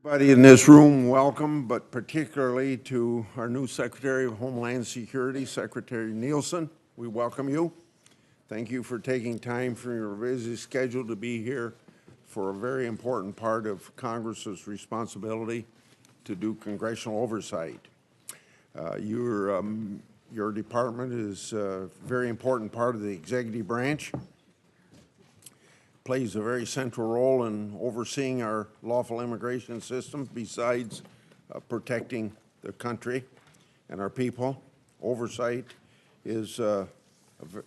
Everybody in this room, welcome, but particularly to our new Secretary of Homeland Security, Secretary Nielsen. We welcome you. Thank you for taking time from your busy schedule to be here for a very important part of Congress's responsibility to do congressional oversight. Your department is a very important part of the executive branch, plays a very central role in overseeing our lawful immigration system besides protecting the country and our people. Oversight is a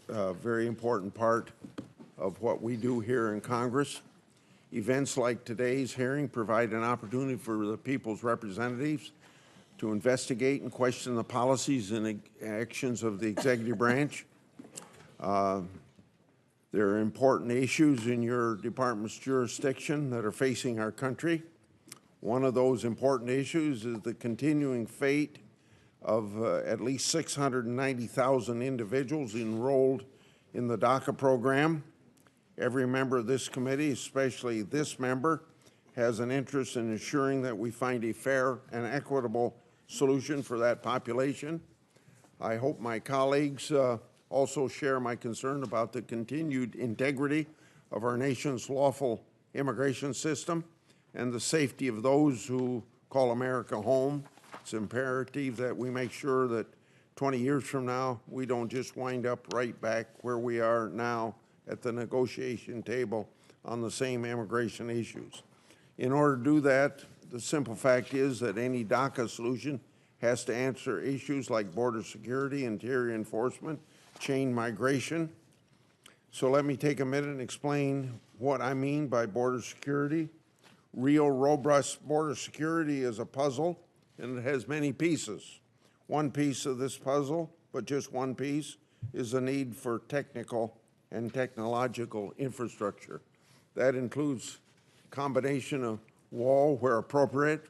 very important part of what we do here in Congress. Events like today's hearing provide an opportunity for the people's representatives to investigate and question the policies and actions of the executive branch. There are important issues in your department's jurisdiction that are facing our country. One of those important issues is the continuing fate of at least 690,000 individuals enrolled in the DACA program. Every member of this committee, especially this member, has an interest in ensuring that we find a fair and equitable solution for that population. I hope my colleagues also share my concern about the continued integrity of our nation's lawful immigration system and the safety of those who call America home. It's imperative that we make sure that 20 years from now, we don't just wind up right back where we are now at the negotiation table on the same immigration issues. In order to do that, the simple fact is that any DACA solution has to answer issues like border security, interior enforcement, chain migration. So let me take a minute and explain what I mean by border security. Real robust border security is a puzzle, and it has many pieces. One piece of this puzzle, but just one piece, is the need for technical and technological infrastructure. That includes a combination of wall where appropriate,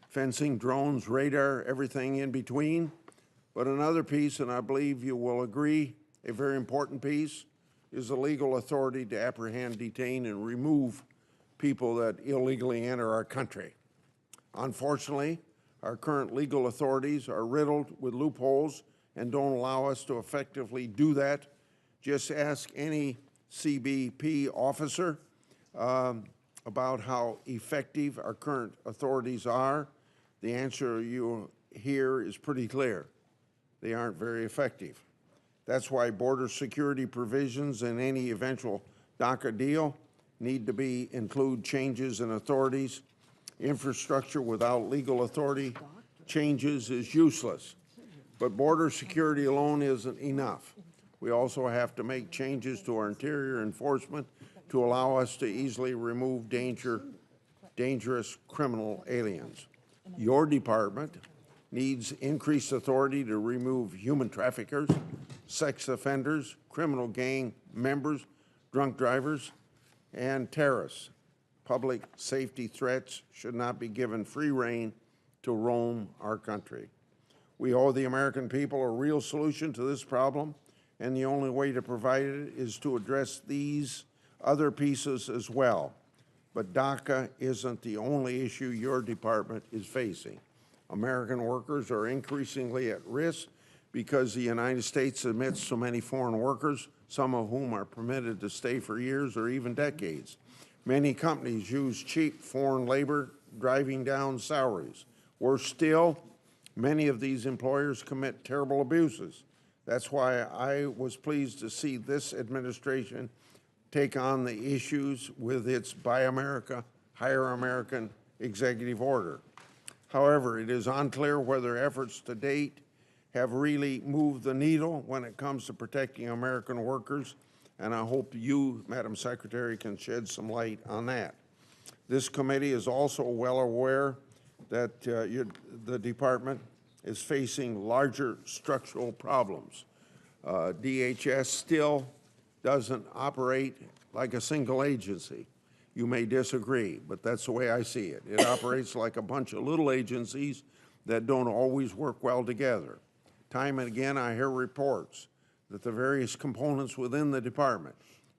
fencing, drones, radar, everything in between. But another piece, and I believe you will agree, a very important piece, is the legal authority to apprehend, detain, and remove people that illegally enter our country. Unfortunately, our current legal authorities are riddled with loopholes and don't allow us to effectively do that. Just ask any CBP officer about how effective our current authorities are. The answer you hear is pretty clear. They aren't very effective. That's why border security provisions in any eventual DACA deal need to include changes in authorities. Infrastructure without legal authority changes is useless. But border security alone isn't enough. We also have to make changes to our interior enforcement to allow us to easily remove dangerous criminal aliens. Your department needs increased authority to remove human traffickers, sex offenders, criminal gang members, drunk drivers, and terrorists. Public safety threats should not be given free rein to roam our country. We owe the American people a real solution to this problem, and the only way to provide it is to address these other pieces as well. But DACA isn't the only issue your department is facing. American workers are increasingly at risk because the United States admits so many foreign workers, some of whom are permitted to stay for years or even decades. Many companies use cheap foreign labor, driving down salaries. Worse still, many of these employers commit terrible abuses. That's why I was pleased to see this administration take on the issues with its Buy America, Hire American executive order. However, it is unclear whether efforts to date have really moved the needle when it comes to protecting American workers, and I hope you, Madam Secretary, can shed some light on that. This committee is also well aware that the department is facing larger structural problems. DHS still doesn't operate like a single agency. You may disagree, but that's the way I see it. It operates like a bunch of little agencies that don't always work well together. Time and again, I hear reports that the various components within the department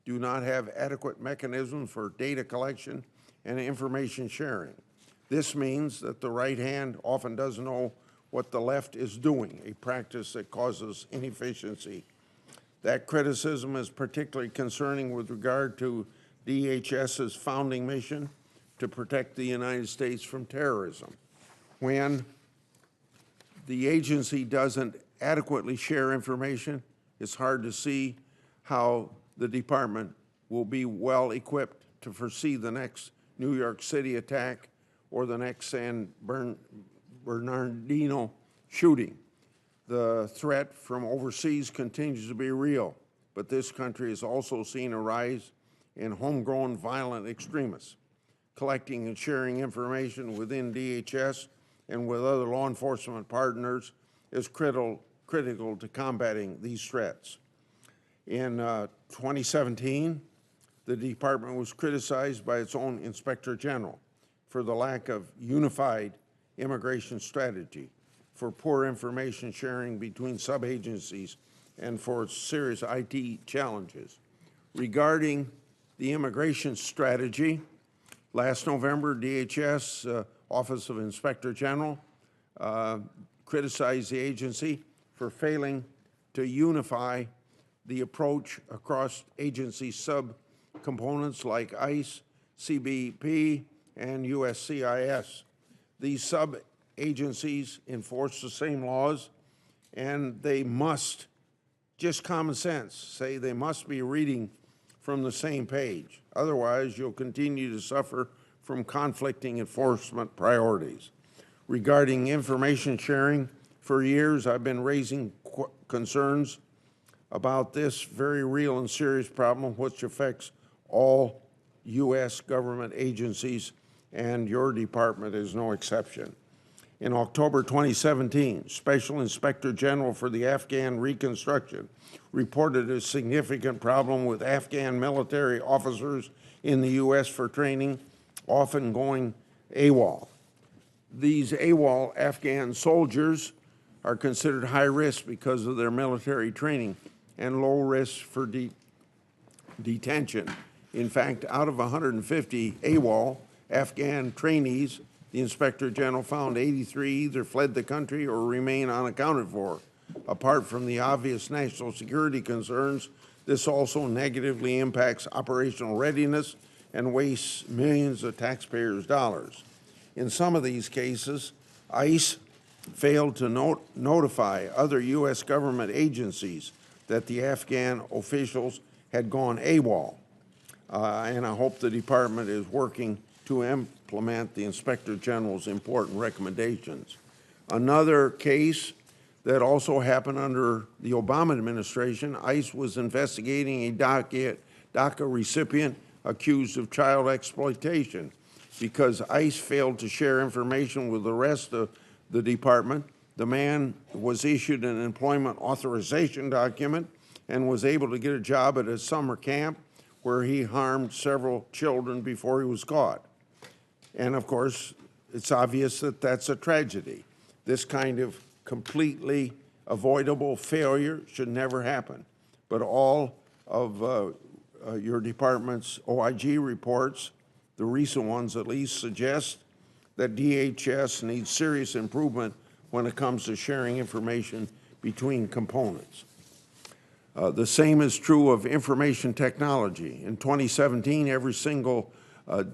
do not have adequate mechanisms for data collection and information sharing. This means that the right hand often doesn't know what the left is doing, a practice that causes inefficiency. That criticism is particularly concerning with regard to DHS's founding mission to protect the United States from terrorism. When the agency doesn't adequately share information, it's hard to see how the department will be well equipped to foresee the next New York City attack or the next San Bernardino shooting. The threat from overseas continues to be real, but this country has also seen a rise in homegrown violent extremists. Collecting and sharing information within DHS and with other law enforcement partners is critical to combating these threats. In 2017, the department was criticized by its own Inspector General for the lack of unified immigration strategy, for poor information sharing between sub-agencies, and for serious IT challenges. Regarding the immigration strategy, last November, DHS Office of Inspector General criticized the agency for failing to unify the approach across agency subcomponents like ICE, CBP, and USCIS. These sub-agencies enforce the same laws, and they must, just common sense, say they must be reading from the same page. Otherwise, you'll continue to suffer from conflicting enforcement priorities. Regarding information sharing, for years I've been raising concerns about this very real and serious problem which affects all U.S. government agencies, and your department is no exception. In October 2017, Special Inspector General for the Afghan Reconstruction reported a significant problem with Afghan military officers in the U.S. for training, often going AWOL. These AWOL Afghan soldiers are considered high risk because of their military training and low risk for detention. In fact, out of 150 AWOL Afghan trainees, the Inspector General found 83 either fled the country or remain unaccounted for. Apart from the obvious national security concerns, this also negatively impacts operational readiness and wastes millions of taxpayers' dollars. In some of these cases, ICE failed to notify other U.S. government agencies that the Afghan officials had gone AWOL. And I hope the department is working to implement the Inspector General's important recommendations. Another case that also happened under the Obama administration, ICE was investigating a DACA recipient accused of child exploitation. Because ICE failed to share information with the rest of the department, the man was issued an employment authorization document and was able to get a job at a summer camp where he harmed several children before he was caught. And of course, it's obvious that that's a tragedy. This kind of completely avoidable failure should never happen. But all of your department's OIG reports, the recent ones at least, suggest that DHS needs serious improvement when it comes to sharing information between components. The same is true of information technology. In 2017, every single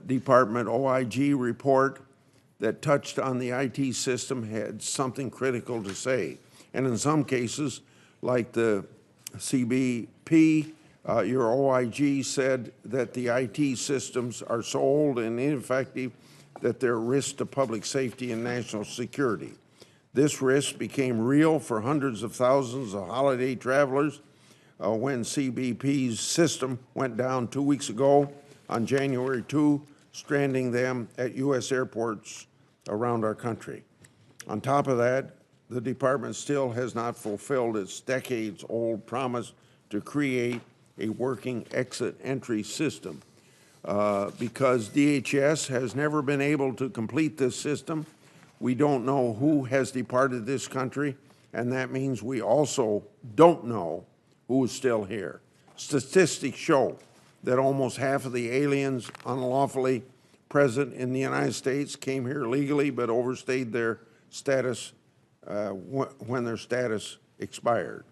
department OIG report that touched on the IT system had something critical to say. And in some cases, like the CBP, your OIG said that the IT systems are so old and ineffective that they're a risk to public safety and national security. This risk became real for hundreds of thousands of holiday travelers when CBP's system went down 2 weeks ago on January 2, stranding them at U.S. airports around our country. On top of that, the department still has not fulfilled its decades-old promise to create a working exit-entry system. Because DHS has never been able to complete this system, we don't know who has departed this country, and that means we also don't know who is still here. Statistics show that almost half of the aliens unlawfully present in the United States, came here legally, but overstayed their status when their status expired.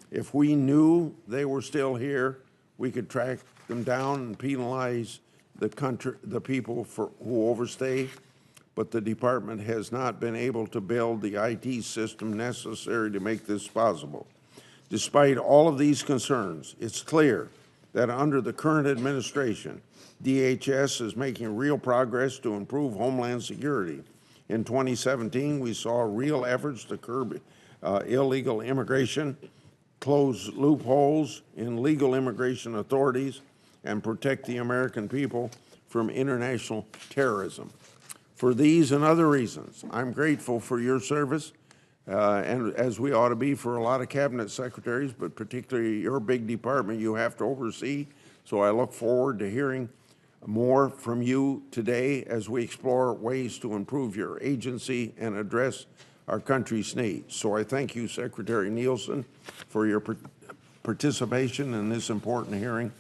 If we knew they were still here, we could track them down and penalize the people who overstay, but the department has not been able to build the IT system necessary to make this possible. Despite all of these concerns, it's clear that under the current administration, DHS is making real progress to improve Homeland Security. In 2017, we saw real efforts to curb illegal immigration, close loopholes in legal immigration authorities, and protect the American people from international terrorism. For these and other reasons, I'm grateful for your service, and as we ought to be for a lot of cabinet secretaries, but particularly your big department you have to oversee. So I look forward to hearing more from you today as we explore ways to improve your agency and address our country's needs. So I thank you, Secretary Nielsen, for your participation in this important hearing.